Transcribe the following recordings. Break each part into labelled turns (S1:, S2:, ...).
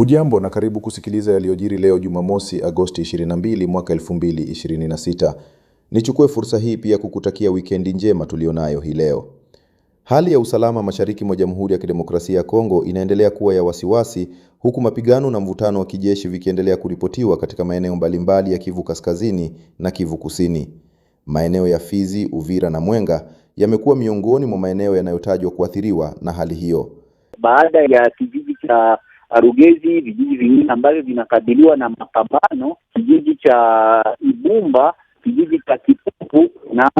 S1: Hujambo na karibu kusikiliza yaliyojiri leo Jumamosi Agosti 22 mwaka 2026. Nichukue fursa hii pia kukutakia wikendi njema tulionayo hii leo. Hali ya usalama mashariki mwa Jamhuri ya Kidemokrasia ya Kongo inaendelea kuwa ya wasiwasi, huku mapigano na mvutano wa kijeshi vikiendelea kuripotiwa katika maeneo mbalimbali ya Kivu Kaskazini na Kivu Kusini. Maeneo ya Fizi, Uvira na Mwenga yamekuwa miongoni mwa maeneo yanayotajwa kuathiriwa na hali hiyo.
S2: Baada ya kijiji cha Rugezi, vijiji vingine ambavyo vinakabiliwa na mapambano, kijiji cha Ibumba, kijiji cha Kipupu na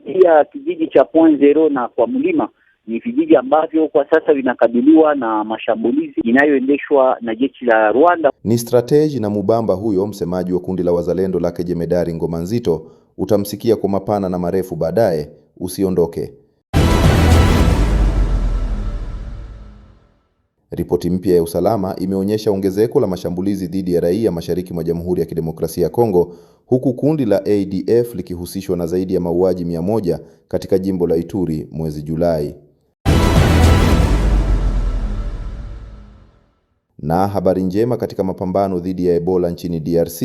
S2: pia kijiji cha Point Zero na kwa Mlima ni vijiji ambavyo kwa sasa vinakabiliwa na mashambulizi inayoendeshwa na jeshi la Rwanda.
S1: Ni Strateji na Mubamba huyo, msemaji wa kundi la wazalendo lake Jemedari Ngoma Nzito. Utamsikia kwa mapana na marefu baadaye, usiondoke. Ripoti mpya ya usalama imeonyesha ongezeko la mashambulizi dhidi ya raia mashariki mwa Jamhuri ya Kidemokrasia ya Kongo, huku kundi la ADF likihusishwa na zaidi ya mauaji 100 katika jimbo la Ituri mwezi Julai. Na habari njema katika mapambano dhidi ya Ebola nchini DRC,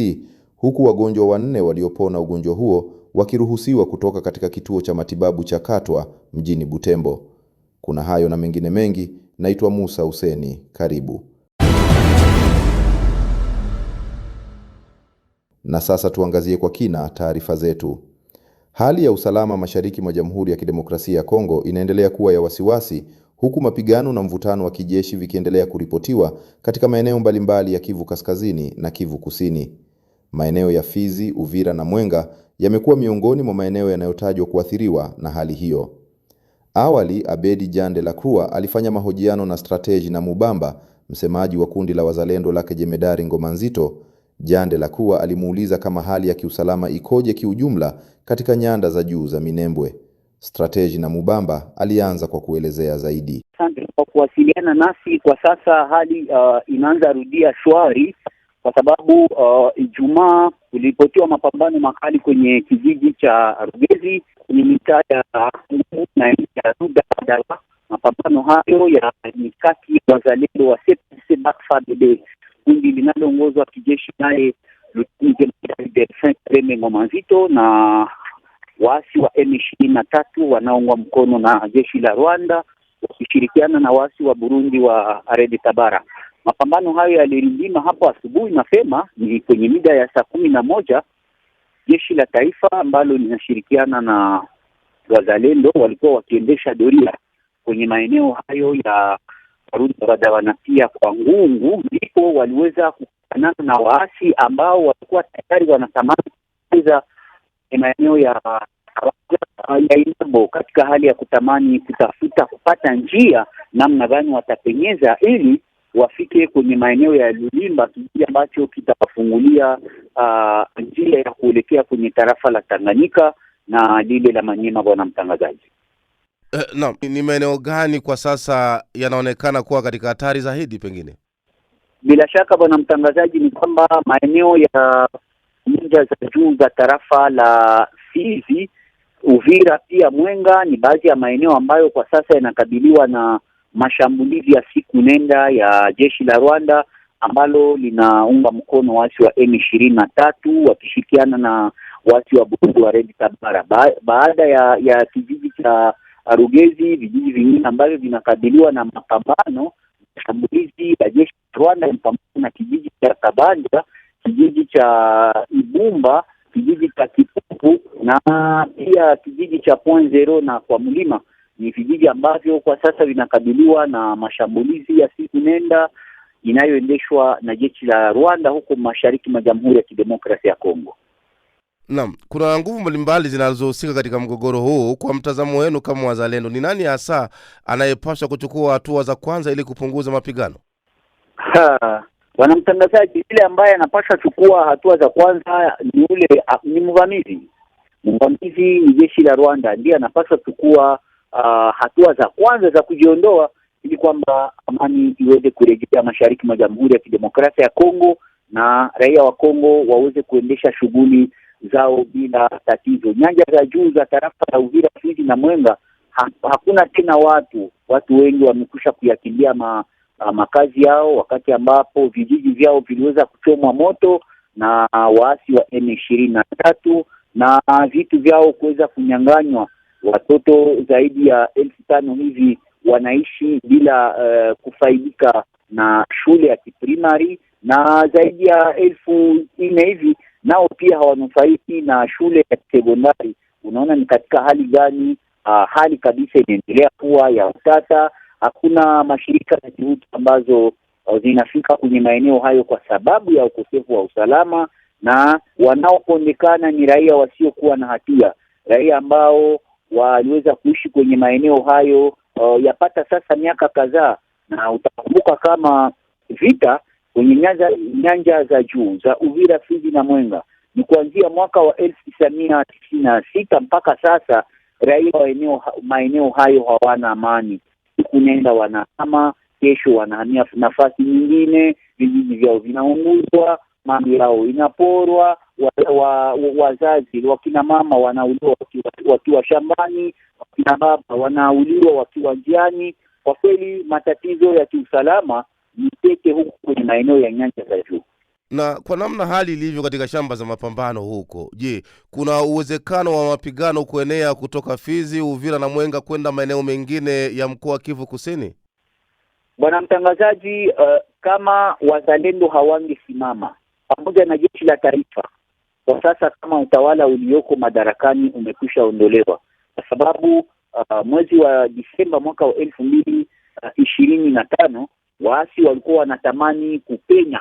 S1: huku wagonjwa 4 waliopona ugonjwa huo wakiruhusiwa kutoka katika kituo cha matibabu cha Katwa mjini Butembo. Kuna hayo na mengine mengi. Naitwa Musa Huseni, karibu. Na sasa tuangazie kwa kina taarifa zetu. Hali ya usalama mashariki mwa Jamhuri ya Kidemokrasia ya Kongo inaendelea kuwa ya wasiwasi, huku mapigano na mvutano wa kijeshi vikiendelea kuripotiwa katika maeneo mbalimbali ya Kivu Kaskazini na Kivu Kusini. Maeneo ya Fizi, Uvira na Mwenga yamekuwa miongoni mwa maeneo yanayotajwa kuathiriwa na hali hiyo. Awali, Abedi Jean de la Croix alifanya mahojiano na Strateji na Mubamba, msemaji wa kundi la wazalendo lake Jemedari Ngoma Nzito. Jean de la Croix alimuuliza kama hali ya kiusalama ikoje kiujumla katika nyanda za juu za Minembwe. Strateji na Mubamba alianza kwa kuelezea zaidi.
S2: Asante kwa kuwasiliana nasi. Kwa sasa hali inaanza rudia shwari, kwa sababu Ijumaa kuliripotiwa mapambano makali kwenye kijiji cha Rugezi kwenye mitaa ya na ya Rudala. Mapambano hayo ya mikati ya wazalendo wa CPC Bakfad, kundi linaloongozwa kijeshi naye Luteni Jenerali Ngoma Nzito, na waasi wa M23 wanaoungwa mkono na jeshi la Rwanda wakishirikiana na waasi wa Burundi wa Red Tabara. Mapambano hayo yalirindima hapo asubuhi mapema, ni kwenye mida ya saa 11. Jeshi la taifa ambalo linashirikiana na wazalendo walikuwa wakiendesha doria kwenye maeneo hayo ya Rudala na pia kwa Ngungu, ndipo waliweza kukutana na waasi ambao walikuwa tayari wanatamani kuweza maeneo ya Inabo, katika hali ya kutamani kutafuta kupata njia namna gani watapenyeza ili wafike kwenye maeneo ya Lulimba, kijiji ambacho kitawafungulia njia ya kuelekea kwenye tarafa la Tanganyika na lile la Manyema. Bwana mtangazaji,
S3: ni maeneo gani kwa sasa yanaonekana kuwa katika hatari zaidi pengine?
S2: Bila shaka bwana mtangazaji, ni kwamba maeneo ya nyanja za juu za tarafa la Fizi, Uvira pia Mwenga ni baadhi ya maeneo ambayo kwa sasa yanakabiliwa na mashambulizi ya siku nenda ya jeshi la Rwanda ambalo linaunga mkono waasi wa M23 wakishirikiana na waasi wa Burundi wa Red Tabara. Baada ya kijiji cha Rugezi, vijiji vingine ambavyo vinakabiliwa na mapambano, mashambulizi ya jeshi la Rwanda pamoja na kijiji cha Kabanja, kijiji cha Ibumba, kijiji cha Kipupu na pia kijiji cha Point Zero na kwa Mlima ni vijiji ambavyo kwa sasa vinakabiliwa na mashambulizi ya siku nenda inayoendeshwa na jeshi la Rwanda huko mashariki mwa Jamhuri ya Kidemokrasia ya Kongo.
S3: Naam, kuna nguvu mbalimbali zinazohusika katika mgogoro huu. Kwa mtazamo wenu kama wazalendo, ni nani hasa anayepaswa kuchukua hatua za kwanza ili kupunguza mapigano?
S2: Bwana mtangazaji, yule ambaye anapaswa chukua hatua za kwanza ni yule ni mvamizi. Mvamizi ni jeshi la Rwanda, ndiye anapaswa chukua hatua za kwanza za kujiondoa ili kwamba amani iweze kurejea mashariki mwa Jamhuri ya Kidemokrasia ya Kongo na raia wa Kongo waweze kuendesha shughuli zao bila tatizo. Nyanja za juu za tarafa la Uvira, Fizi na Mwenga hakuna tena watu wengi wamekusha kuyakimbia makazi yao, wakati ambapo vijiji vyao viliweza kuchomwa moto na waasi wa M23 na vitu vyao kuweza kunyang'anywa. Watoto zaidi ya 5,000 hivi wanaishi bila kufaidika na shule ya kiprimari, na zaidi ya 4,000 hivi nao pia hawanufaiki na shule ya sekondari. Unaona ni katika hali gani? Hali kabisa inaendelea kuwa ya utata. Hakuna mashirika ya kiutu ambazo zinafika kwenye maeneo hayo kwa sababu ya ukosefu wa usalama, na wanaoponekana ni raia wasiokuwa na hatia, raia ambao waliweza kuishi kwenye maeneo hayo yapata sasa miaka kadhaa. Na utakumbuka kama vita kwenye nyanja za juu za Uvira, Fizi na Mwenga ni kuanzia mwaka wa 1996 mpaka sasa, raia wa maeneo hayo hawana amani. Siku nenda wanahama, kesho wanahamia nafasi nyingine, vijiji vyao vinaunguzwa, mali yao inaporwa, wazazi wakina mama wanauliwa wakiwa shambani, wakina baba wanauliwa wakiwa njiani. Kwa kweli matatizo ya kiusalama ni tete huko kwenye maeneo ya nyanja za juu.
S3: Na kwa namna hali ilivyo katika shamba za mapambano huko, je, kuna uwezekano wa mapigano kuenea kutoka Fizi, Uvira na Mwenga kwenda maeneo mengine ya mkoa wa Kivu Kusini?
S2: Bwana mtangazaji, kama wazalendo hawangesimama pamoja na jeshi la taifa kwa sasa, kama utawala ulioko madarakani umekwisha ondolewa, kwa sababu mwezi wa Disemba mwaka wa 2025 waasi walikuwa wanatamani kupenya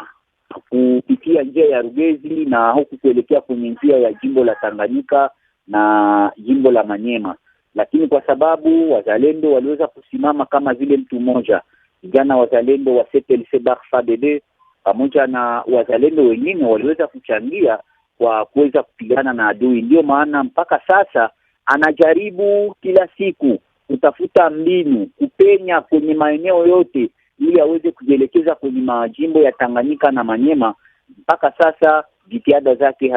S2: kupitia njia ya Rugezi na huku kuelekea kwenye njia ya jimbo la Tanganyika na jimbo la Manyema, lakini kwa sababu wazalendo waliweza kusimama kama vile mtu mmoja, vijana wazalendo wa CPLC FARDC pamoja na wazalendo wengine waliweza kuchangia kwa kuweza kupigana na adui. Ndio maana mpaka sasa anajaribu kila siku kutafuta mbinu kupenya kwenye maeneo yote ili aweze kujielekeza kwenye majimbo ya Tanganyika na Manyema. Mpaka sasa jitihada zake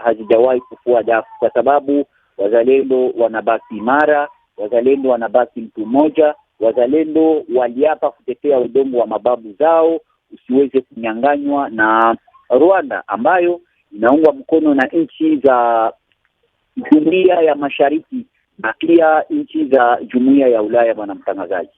S2: hazijawahi kufua dafu, kwa sababu wazalendo wanabaki imara, wazalendo wanabaki mtu mmoja, wazalendo waliapa kutetea udongo wa mababu zao usiweze kunyang'anywa na Rwanda ambayo inaungwa mkono na nchi za Jumuiya ya Mashariki na pia nchi za Jumuiya ya Ulaya. Bwana mtangazaji,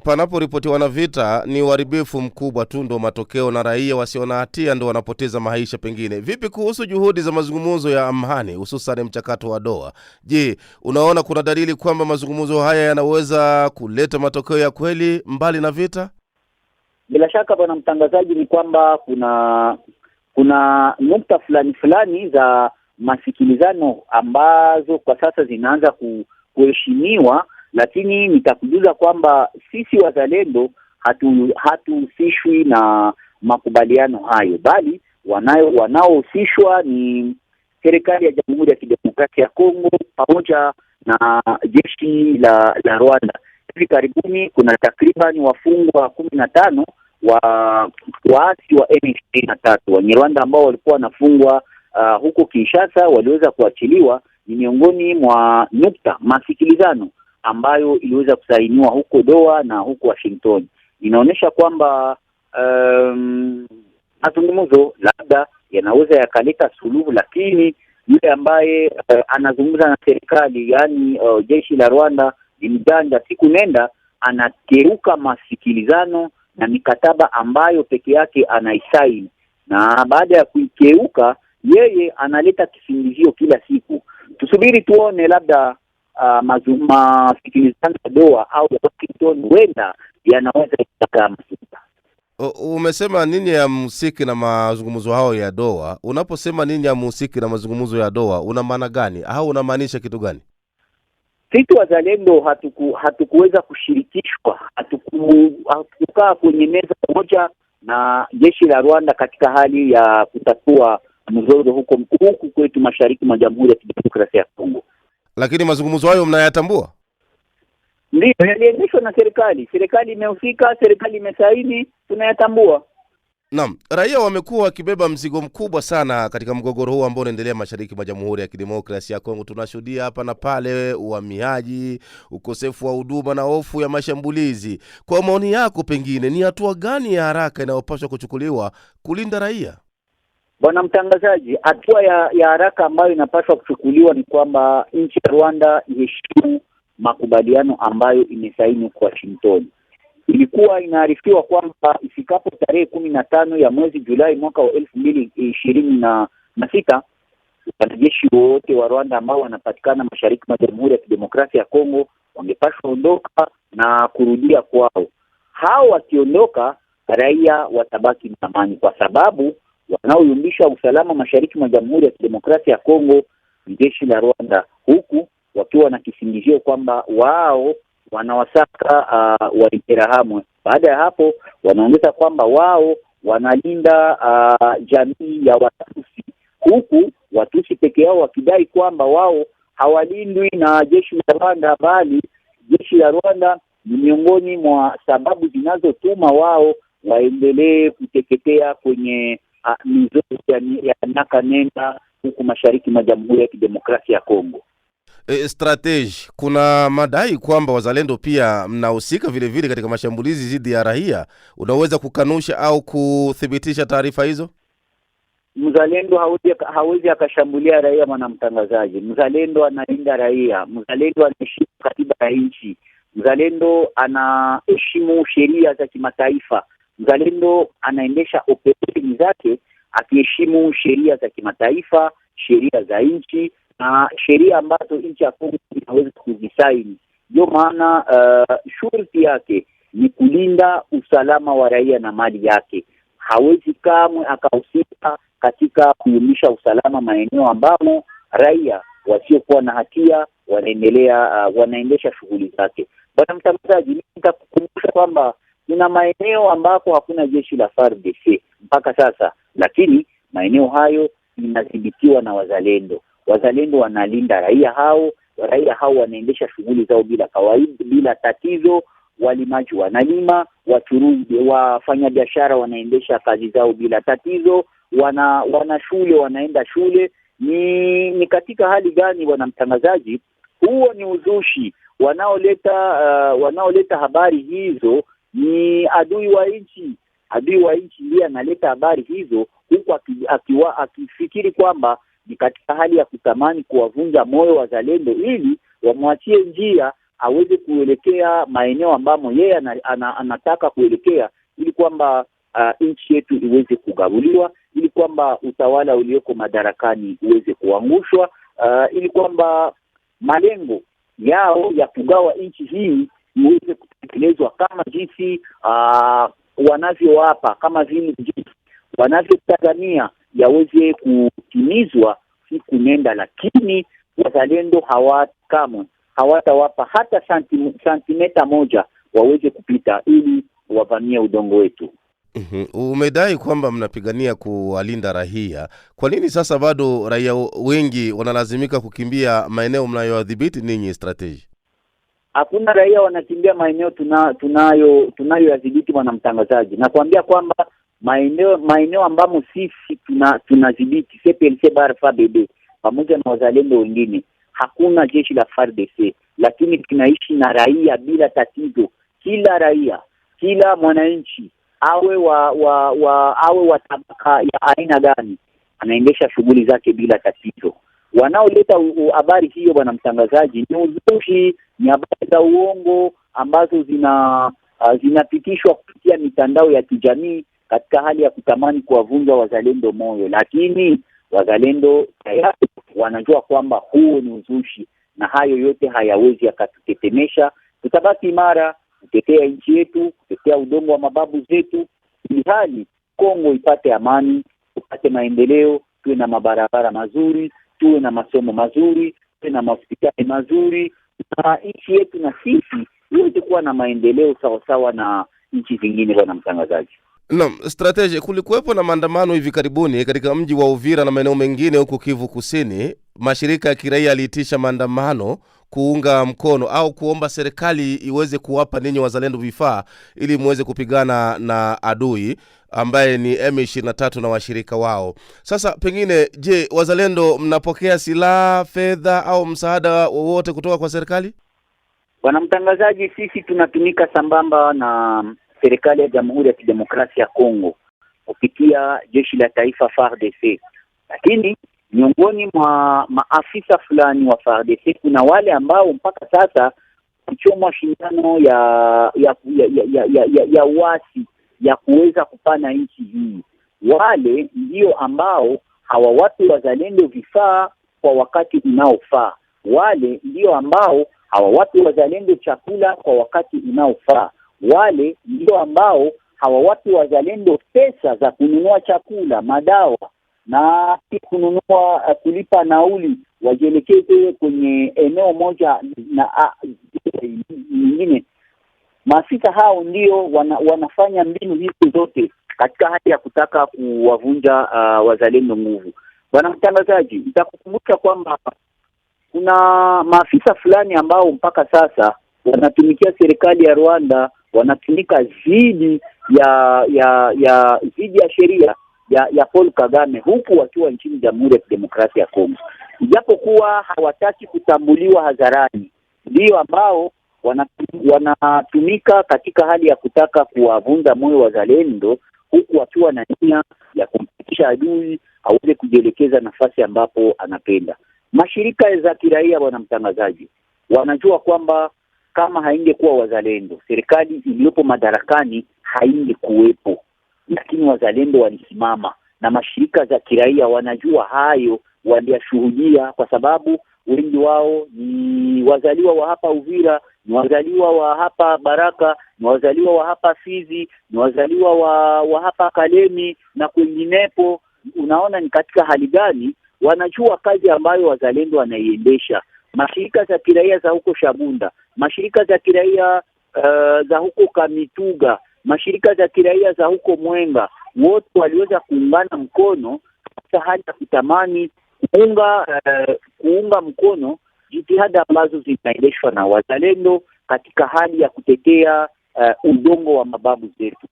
S3: panapo ripotiwa na vita ni uharibifu mkubwa tu ndo matokeo, na raia wasio na hatia ndo wanapoteza maisha pengine. Vipi kuhusu juhudi za mazungumzo ya amani, hususan mchakato wa Doha? Je, unaona kuna dalili kwamba mazungumzo haya yanaweza kuleta matokeo ya kweli mbali na vita?
S2: Bila shaka bwana mtangazaji, ni kwamba kuna nukta fulani za masikilizano ambazo kwa sasa zinaanza kuheshimiwa, lakini nitakujuza kwamba sisi wazalendo hatuhusishwi na makubaliano hayo, bali wanaohusishwa ni serikali ya Jamhuri ya Kidemokrasia ya Kongo pamoja na jeshi la Rwanda. Hivi karibuni kuna takriban wafungwa 15 wa waasi wa M23 wa Rwanda ambao walikuwa wanafungwa huko Kinshasa, waliweza kuachiliwa. Ni miongoni mwa nukta masikilizano ambayo iliweza kusainiwa huko Doha na huko Washington. Inaonyesha kwamba mazungumzo labda yanaweza yakaleta suluhu, lakini yule ambaye anazungumza na serikali, yani jeshi la Rwanda, ni mjanja. Siku nenda anakeuka masikilizano na mikataba ambayo peke yake anaisaini, na baada ya kuikeuka yeye analeta kisingizio kila siku. Tusubiri tuone, labda masikilizano ya Doha au ya Washington huenda yanaweza kutaka masuka.
S3: Umesema nini ya muziki na mazungumzo hao ya Doha? Unaposema nini ya muziki na mazungumzo ya Doha, una maana gani au unamaanisha kitu gani?
S2: Sisi wazalendo hatukuweza kushirikishwa, hatukukaa kwenye meza moja na jeshi la Rwanda katika hali ya kutatua mzozo huku kwetu mashariki mwa Jamhuri ya Kidemokrasia ya Kongo.
S3: Lakini mazungumzo hayo mnayatambua?
S2: Ndio, yaliendeshwa na serikali. Serikali imehusika, serikali imesaini, tunayatambua.
S3: Naam, raia wamekuwa wakibeba mzigo mkubwa sana katika mgogoro huu ambao unaendelea mashariki mwa Jamhuri ya Kidemokrasia ya Kongo. Tunashuhudia hapa na pale uhamiaji, ukosefu wa huduma na hofu ya mashambulizi. Kwa maoni yako, pengine ni hatua gani ya haraka inayopaswa kuchukuliwa kulinda raia?
S2: Bwana mtangazaji, hatua ya haraka ambayo inapaswa kuchukuliwa ni kwamba nchi ya Rwanda iheshimu makubaliano ambayo imesaini kwa Washington. Ilikuwa inaarifiwa kwamba ifikapo tarehe 15 ya mwezi Julai mwaka wa 2026 wanajeshi wote wa Rwanda ambao wanapatikana mashariki mwa Jamhuri ya Kidemokrasia ya Kongo wangepaswa ondoka na kurudia kwao. Hao wakiondoka, raia watabaki na amani, kwa sababu wanaoyumbisha usalama mashariki mwa Jamhuri ya Kidemokrasia ya Kongo ni jeshi la Rwanda, huku wakiwa na kisingizio kwamba wao wanawasaka Wainterahamwe. Baada ya hapo wanaongeza kwamba wao wanalinda jamii ya Watusi, huku Watusi peke yao wakidai kwamba wao hawalindwi na jeshi la Rwanda, bali jeshi la Rwanda ni miongoni mwa sababu zinazotuma wao waendelee kuteketea kwenye mizozo ya miaka nenda huku mashariki mwa Jamhuri ya Kidemokrasia ya Kongo.
S3: Strategy, kuna madai kwamba wazalendo pia mnahusika vile vile katika mashambulizi dhidi ya raia. Unaweza kukanusha au kuthibitisha taarifa hizo?
S2: Mzalendo hawezi akashambulia raia, mwanamtangazaji. Mzalendo analinda raia, mzalendo anaheshimu katiba ya nchi, mzalendo anaheshimu sheria za kimataifa, mzalendo anaendesha operesheni zake akiheshimu sheria za kimataifa, sheria za nchi na sheria ambazo nchi ya Kongo inaweza kuzisaini. Ndio maana shughuli yake ni kulinda usalama wa raia na mali yake. Hawezi kamwe akahusika katika kuyumbisha usalama maeneo ambamo raia wasiokuwa na hatia wanaendesha shughuli zake. Bwana mtangazaji, nitakukumbusha kwamba kuna maeneo ambako hakuna jeshi la FARDC mpaka sasa, lakini maeneo hayo inadhibitiwa na wazalendo. Wazalendo wanalinda raia hao wanaendesha shughuli zao bila kawaida, bila tatizo. Walimaji wanalima, wachuruzi, wafanya biashara wanaendesha kazi zao bila tatizo, wana shule wanaenda shule. Ni katika hali gani, bwana mtangazaji? Huo ni uzushi. Wanaoleta habari hizo ni adui wa nchi. Adui wa nchi ndiye analeta habari hizo, huku akifikiri kwamba ni katika hali ya kutamani kuwavunja moyo wazalendo ili wamwachie njia aweze kuelekea maeneo ambamo yeye anataka kuelekea, ili kwamba nchi yetu iweze kugabuliwa, ili kwamba utawala ulioko madarakani uweze kuangushwa, ili kwamba malengo yao ya kugawa nchi hii iweze kutekelezwa kama jinsi wanavyowapa, kama vile jinsi wanavyotazamia yaweze kutimizwa siku nenda, lakini wazalendo hawatawapa hata santimeta moja waweze kupita ili wavamie udongo wetu.
S3: Umedai kwamba mnapigania kuwalinda raia. Kwa nini sasa bado raia wengi wanalazimika kukimbia maeneo mnayoadhibiti ninyi Strategy?
S2: Hakuna raia wanakimbia maeneo tunayoyadhibiti, bwana mtangazaji. Nakwambia kwamba maeneo ambamo sisi tunadhibiti CPLC FARDC pamoja na wazalendo wengine, hakuna jeshi la FARDC, lakini tunaishi na raia bila tatizo. Kila raia, kila mwananchi awe wa tabaka ya aina gani, anaendesha shughuli zake bila tatizo. Wanaoleta habari hiyo, bwana mtangazaji, ni uzushi, ni habari za uongo ambazo zinapitishwa kupitia mitandao ya kijamii katika hali ya kutamani kuwavunja wazalendo moyo, lakini wazalendo tayari wanajua kwamba huo ni uzushi, na hayo yote hayawezi yakatutetemesha. Tutabaki imara kutetea nchi yetu, kutetea udongo wa mababu zetu, ili hali Kongo ipate amani, tupate maendeleo, tuwe na mabarabara mazuri, tuwe na masomo mazuri, tuwe na hospitali mazuri, na nchi yetu na sisi iweze kuwa na maendeleo sawa na nchi zingine, bwana mtangazaji.
S3: Naam, Strategy, kulikuwepo na maandamano hivi karibuni katika mji wa Uvira na maeneo mengine huko Kivu Kusini. Mashirika ya kiraia yaliitisha maandamano kuunga mkono au kuomba serikali iweze kuwapa ninyi wazalendo vifaa ili muweze kupigana na adui. ambaye ni M23 na washirika wao. Sasa pengine, je, wazalendo mnapokea silaha, fedha au msaada wowote kutoka kwa serikali?
S2: Bwana mtangazaji, sisi tunatumika sambamba na serikali ya Jamhuri ya Kidemokrasia ya Kongo kupitia jeshi la taifa FARDC. Lakini miongoni mwa maafisa fulani wa FARDC kuna wale ambao mpaka sasa kuchomwa shindano ya uasi ya kuweza kupana nchi hii. Wale ndio ambao hawawapi wazalendo vifaa kwa wakati unaofaa. Wale ndio ambao hawawapi wazalendo chakula kwa wakati unaofaa. Wale ndio ambao hawawapi wazalendo pesa za kununua chakula, madawa na kununua kulipa nauli wajielekeze kwenye eneo moja na nyingine. Maafisa hao ndio wanafanya mbinu hizo zote katika hali ya kutaka kuwavunja wazalendo nguvu. Bwana mtangazaji, nitakukumbusha kwamba kuna maafisa fulani ambao mpaka sasa wanatumikia serikali ya Rwanda, wanatumika dhidi ya sheria ya Paul Kagame, huku wakiwa nchini Jamhuri ya Kidemokrasia ya Kongo. Ijapokuwa hawataki kutambuliwa hadharani, ndio ambao wanatumika katika hali ya kutaka kuwavunja moyo wazalendo, huku wakiwa na nia ya kumpitisha adui aweze kujielekeza nafasi ambapo anapenda. Mashirika za kiraia, bwana mtangazaji, wanajua kwamba kama haingekuwa wazalendo, serikali iliyopo madarakani haingekuwepo. Lakini wazalendo walisimama, na mashirika za kiraia wanajua hayo, waliyashuhudia, kwa sababu wengi wao ni wazaliwa wa hapa Uvira, ni wazaliwa wa hapa Baraka, ni wazaliwa wa hapa Fizi, ni wazaliwa wa hapa Kalemi na kwinginepo. Unaona ni katika hali gani wanajua kazi ambayo wazalendo wanaiendesha. Mashirika za kiraia za huko Shabunda, mashirika za kiraia za huko Kamituga, mashirika za kiraia za huko Mwenga, wote waliweza kuungana mkono katika hali ya kutamani kuunga mkono jitihada ambazo zinaendeshwa na wazalendo katika hali ya kutetea udongo wa mababu zetu.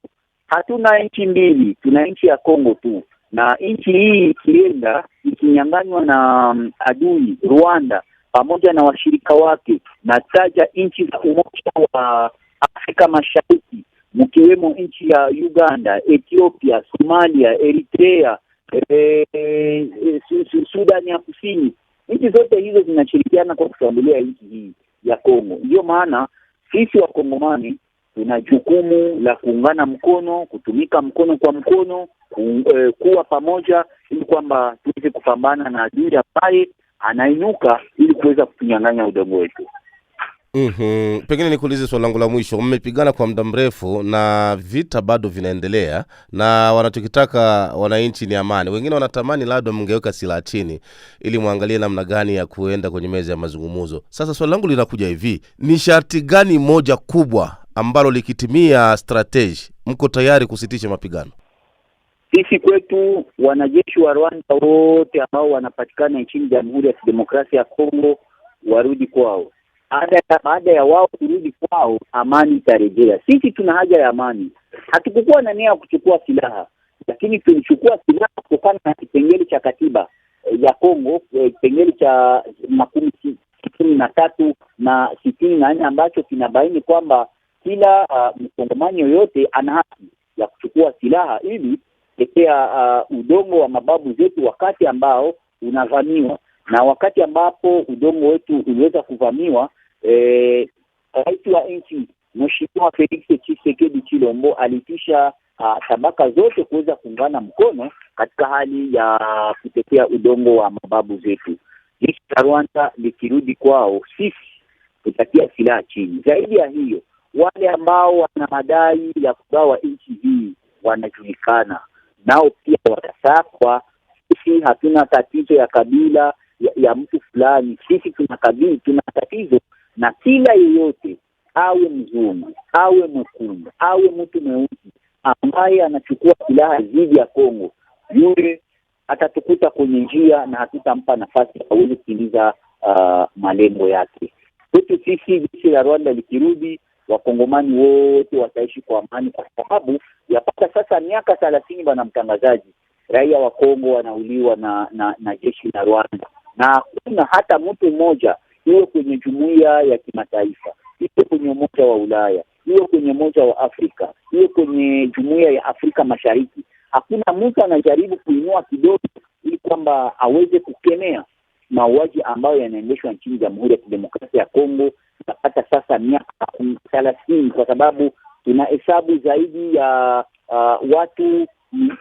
S2: Hatuna nchi mbili, tuna nchi ya Kongo tu, na nchi hii ikienda ikinyang'anywa na adui Rwanda pamoja na washirika wake, na taja nchi za Umoja wa Afrika Mashariki, mkiwemo nchi ya Uganda, Ethiopia, Somalia, Eritrea, Sudan ya Kusini. Nchi zote hizo zinashirikiana kwa kushambulia nchi hii ya Kongo. Ndio maana sisi Wakongomani tuna jukumu la kuungana mkono, kutumika mkono kwa mkono, kuwa pamoja ili kwamba tuweze kupambana na adui ambaye anainuka ili kuweza kutunyang'anya udongo wetu.
S3: Pengine nikuulize swali langu la mwisho. Mmepigana kwa muda mrefu na vita bado vinaendelea, na wanachokitaka wananchi ni amani. Wengine wanatamani labda mngeweka silaha chini ili muangalie namna gani ya kuenda kwenye meza ya mazungumzo. Sasa swali langu linakuja hivi: ni sharti gani moja kubwa ambalo likitimia strategy mko tayari kusitisha mapigano?
S2: Sisi kwetu wanajeshi wa Rwanda wote ambao wanapatikana nchini Jamhuri ya Kidemokrasia ya Kongo warudi kwao. Baada ya wao kurudi kwao, amani itarejea. Sisi tuna haja ya amani. Hatukukuwa na nia ya kuchukua silaha, lakini tulichukua silaha kutokana na kipengele cha katiba ya Kongo, kipengele cha 63 na 64 ambacho kinabaini kwamba kila mkongomani yoyote ana haki ya kuchukua silaha ili kutetea udongo wa mababu zetu wakati ambao unavamiwa. Na wakati ambapo udongo wetu uliweza kuvamiwa, rais wa nchi Mheshimiwa Felix Tshisekedi Chilombo alitisha tabaka zote kuweza kuungana mkono katika hali ya kutetea udongo wa mababu zetu. Jeshi la Rwanda likirudi kwao, sisi tutatia silaha chini. Zaidi ya hiyo, wale ambao wana madai ya kugawa nchi hii wanajulikana, nao pia watasakwa. Sisi hatuna tatizo ya kabila ya mtu fulani. Sisi tuna tatizo na kila yeyote, awe mzungu, awe mwekundu, awe mtu mweusi ambaye anachukua silaha dhidi ya Kongo, yule atatukuta kwenye njia na hatutampa nafasi aweze kutimiza malengo yake. Kwetu sisi, jeshi la Rwanda likirudi, Wakongomani wote wataishi kwa amani, kwa sababu yapata sasa miaka 30 bana mtangazaji, raia wa Kongo wanauliwa na jeshi la Rwanda, na hakuna hata mtu mmoja, iwe kwenye jumuiya ya kimataifa, iwe kwenye Umoja wa Ulaya, iwe kwenye Umoja wa Afrika, iwe kwenye Jumuiya ya Afrika Mashariki, hakuna mtu anajaribu kuinua kidole ili kwamba aweze kukemea mauaji ambayo yanaendeshwa nchini Jamhuri ya Kidemokrasia ya Kongo. Napata sasa miaka 30, kwa sababu tuna hesabu zaidi ya watu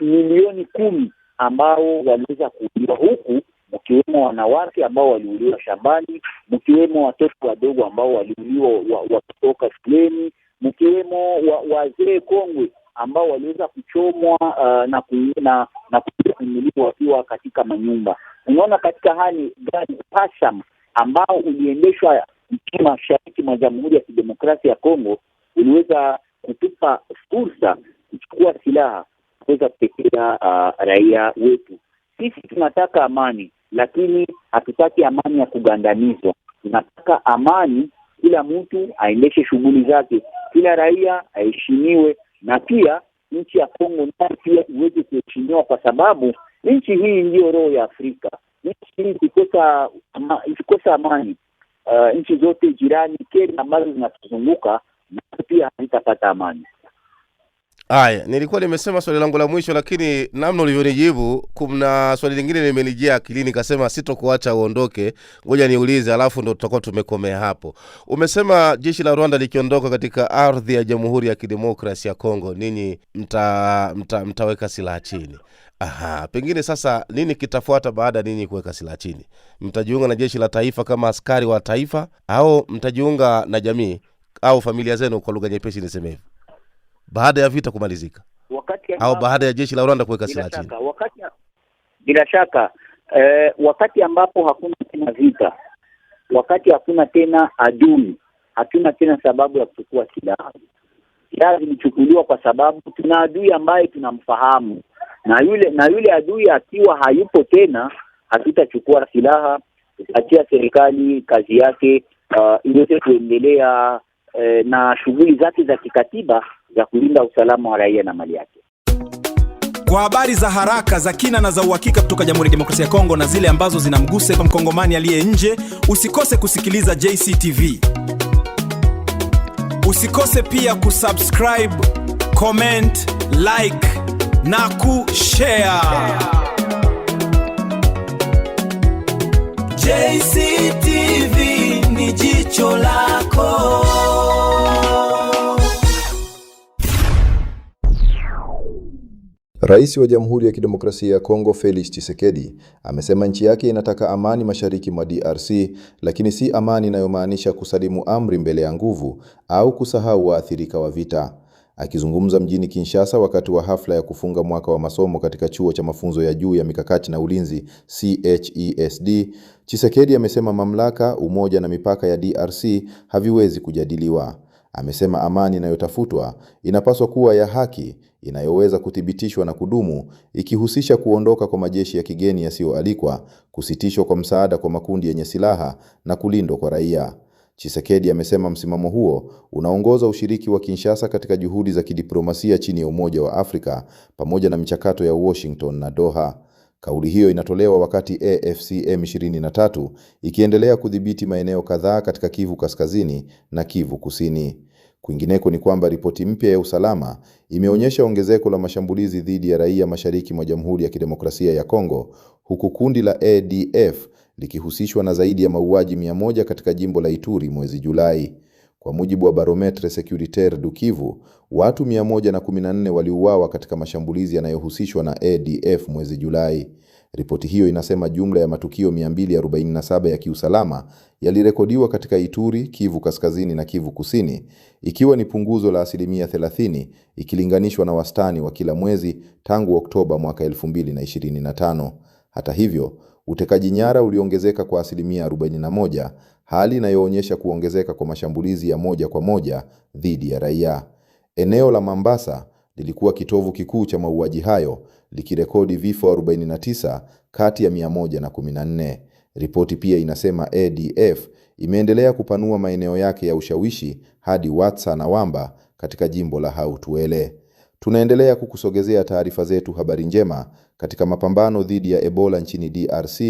S2: milioni 10 ambao waliweza kuuliwa, huku mkiwemo wanawake ambao waliuliwa shambani, mkiwemo watoto wadogo ambao waliuliwa wakitoka shuleni, mkiwemo wazee kongwe ambao waliweza kuchomwa na kuuliwa wakiwa katika manyumba. Unaona katika hali gani uhasama ambao uliendeshwa nchini mashariki mwa Jamhuri ya Kidemokrasia ya Kongo uliweza kutupa fursa kuchukua silaha kuweza kutetea raia wetu. Sisi tunataka amani, lakini hatutaki amani ya kugandamizwa. Tunataka amani, kila mtu aendeshe shughuli zake, kila raia aheshimiwe, na pia nchi ya Kongo nayo pia iweze kuheshimiwa, kwa sababu nchi hii ndiyo roho ya Afrika. Nchi hii ikikosa amani, nchi zote jirani Kenya ambazo zinatuzunguka pia hazitapata amani.
S3: Haya, nilikuwa nimesema swali langu la mwisho, lakini namna ulivyonijibu kuna swali lingine limenijia akilini, kasema sitokuacha uondoke, ngoja niulize alafu ndo tutakuwa tumekomea hapo. Umesema jeshi la Rwanda likiondoka katika ardhi ya Jamhuri ya Kidemokrasia ya Kongo, ninyi mtaweka silaha chini. Aha, pengine sasa nini kitafuata baada ninyi kuweka silaha chini? Mtajiunga na jeshi la taifa kama askari wa taifa, au mtajiunga na jamii au familia zenu, kwa lugha nyepesi niseme hivyo, baada ya vita kumalizika, au baada ya jeshi la Rwanda kuweka silaha chini?
S2: Bila shaka wakati ambapo hakuna tena vita, wakati hakuna tena adui, hatuna tena sababu ya kuchukua silaha. Silaha zilichukuliwa kwa sababu tuna adui ambaye tunamfahamu, na yule adui akiwa hayupo tena, hatutachukua silaha. Tutaachia serikali kazi yake iweze kuendelea na shughuli zake za kikatiba za kulinda usalama wa raia na mali yake.
S4: Kwa habari za haraka, za kina na za uhakika kutoka Jamhuri ya Kidemokrasia ya Kongo na zile ambazo zinamgusa kwa mkongomani aliye nje, usikose kusikiliza JCTV. Usikose pia kusubscribe, comment, like na kushare. JCTV ni jicho lako.
S1: Rais wa Jamhuri ya Kidemokrasia ya Kongo Felix Tshisekedi amesema nchi yake inataka amani mashariki mwa DRC, lakini si amani inayomaanisha kusalimu amri mbele ya nguvu au kusahau waathirika wa vita. Akizungumza mjini Kinshasa wakati wa hafla ya kufunga mwaka wa masomo katika chuo cha mafunzo ya juu ya mikakati na ulinzi CHESD, Tshisekedi amesema mamlaka, umoja na mipaka ya DRC haviwezi kujadiliwa. Amesema amani inayotafutwa inapaswa kuwa ya haki, inayoweza kuthibitishwa na kudumu, ikihusisha kuondoka kwa majeshi ya kigeni yasiyoalikwa, kusitishwa kwa msaada kwa makundi yenye silaha na kulindwa kwa raia. Tshisekedi amesema msimamo huo unaongoza ushiriki wa Kinshasa katika juhudi za kidiplomasia chini ya Umoja wa Afrika pamoja na michakato ya Washington na Doha. Kauli hiyo inatolewa wakati AFC M23 ikiendelea kudhibiti maeneo kadhaa katika Kivu Kaskazini na Kivu Kusini. Kwingineko ni kwamba ripoti mpya ya usalama imeonyesha ongezeko la mashambulizi dhidi ya raia mashariki mwa Jamhuri ya Kidemokrasia ya Kongo, huku kundi la ADF likihusishwa na zaidi ya mauaji 100 katika jimbo la Ituri mwezi Julai. Kwa mujibu wa Barometre Securitaire du Kivu, watu 114 waliuawa katika mashambulizi yanayohusishwa na ADF mwezi Julai. Ripoti hiyo inasema jumla ya matukio 247 ya kiusalama yalirekodiwa katika Ituri, Kivu Kaskazini na Kivu Kusini, ikiwa ni punguzo la 30% ikilinganishwa na wastani wa kila mwezi tangu Oktoba mwaka 2025. Hata hivyo, utekaji nyara uliongezeka kwa 41%, hali inayoonyesha kuongezeka kwa mashambulizi ya moja kwa moja dhidi ya raia. Eneo la Mambasa lilikuwa kitovu kikuu cha mauaji hayo, likirekodi vifo 49 kati ya 114. Ripoti pia inasema ADF imeendelea kupanua maeneo yake ya ushawishi hadi Watsa na Wamba katika jimbo la Hautuele. Tunaendelea kukusogezea taarifa zetu habari njema katika mapambano dhidi ya Ebola nchini DRC,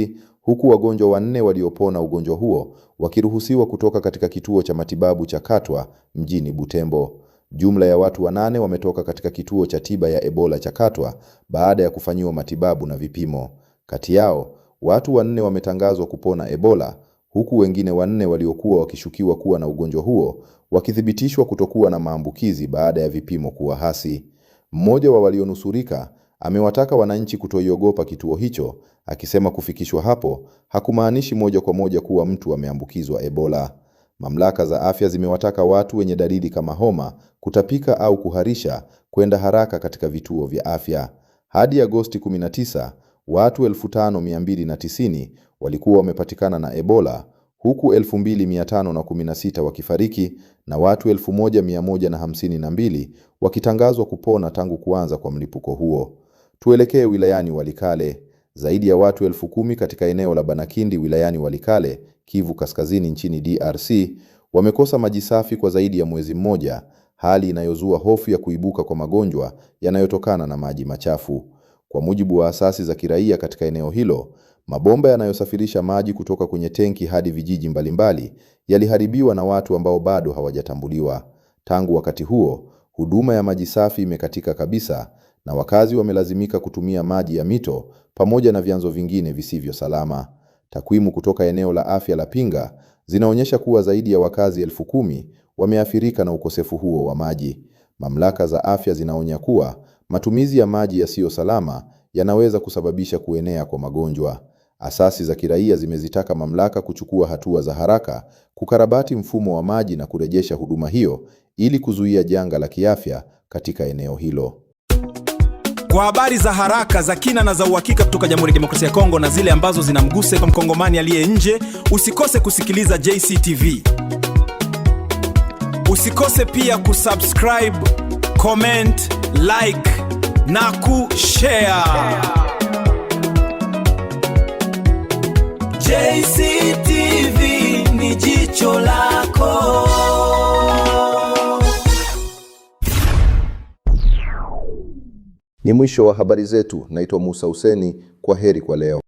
S1: huku wagonjwa 4 waliopona ugonjwa huo wakiruhusiwa kutoka katika kituo cha matibabu cha Katwa mjini Butembo. Jumla ya watu 8 wametoka katika kituo cha tiba ya Ebola cha Katwa baada ya kufanyiwa matibabu na vipimo. Kati yao, watu 4 wametangazwa kupona Ebola, huku wengine 4 waliokuwa wakishukiwa kuwa na ugonjwa huo wakithibitishwa kutokuwa na maambukizi baada ya vipimo kuwa hasi. Mmoja wa walionusurika amewataka wananchi kutoiogopa kituo hicho, akisema kufikishwa hapo hakumaanishi moja kwa moja kuwa mtu ameambukizwa Ebola. Mamlaka za afya zimewataka watu wenye dalili kama homa, kutapika au kuharisha kwenda haraka katika vituo vya afya. Hadi Agosti 19, watu 5290 walikuwa wamepatikana na Ebola, huku 2516 wakifariki na watu 1152 wakitangazwa kupona tangu kuanza kwa mlipuko huo. Tuelekee wilayani Walikale. Zaidi ya watu 10,000 katika eneo la Banakindi wilayani Walikale, Kivu Kaskazini nchini DRC, wamekosa maji safi kwa zaidi ya mwezi mmoja, hali inayozua hofu ya kuibuka kwa magonjwa yanayotokana na maji machafu. Kwa mujibu wa asasi za kiraia katika eneo hilo, mabomba yanayosafirisha maji kutoka kwenye tenki hadi vijiji mbalimbali yaliharibiwa na watu ambao bado hawajatambuliwa. Tangu wakati huo, huduma ya maji safi imekatika kabisa na wakazi wamelazimika kutumia maji ya mito pamoja na vyanzo vingine visivyo salama. Takwimu kutoka eneo la afya la Pinga zinaonyesha kuwa zaidi ya wakazi 10,000 wameathirika na ukosefu huo wa maji. Mamlaka za afya zinaonya kuwa matumizi ya maji yasiyo salama yanaweza kusababisha kuenea kwa magonjwa. Asasi za kiraia zimezitaka mamlaka kuchukua hatua za haraka, kukarabati mfumo wa maji na kurejesha huduma hiyo ili kuzuia janga la kiafya katika eneo hilo.
S4: Kwa habari za haraka, za kina na za uhakika kutoka Jamhuri ya Demokrasia ya Kongo na zile ambazo zinamgusa kwa mkongomani aliye nje, usikose kusikiliza JCTV. Usikose pia kusubscribe, comment, like na kushare. JCTV ni jicho lako.
S1: Ni mwisho wa habari zetu. Naitwa Musa Huseni. Kwa heri kwa leo.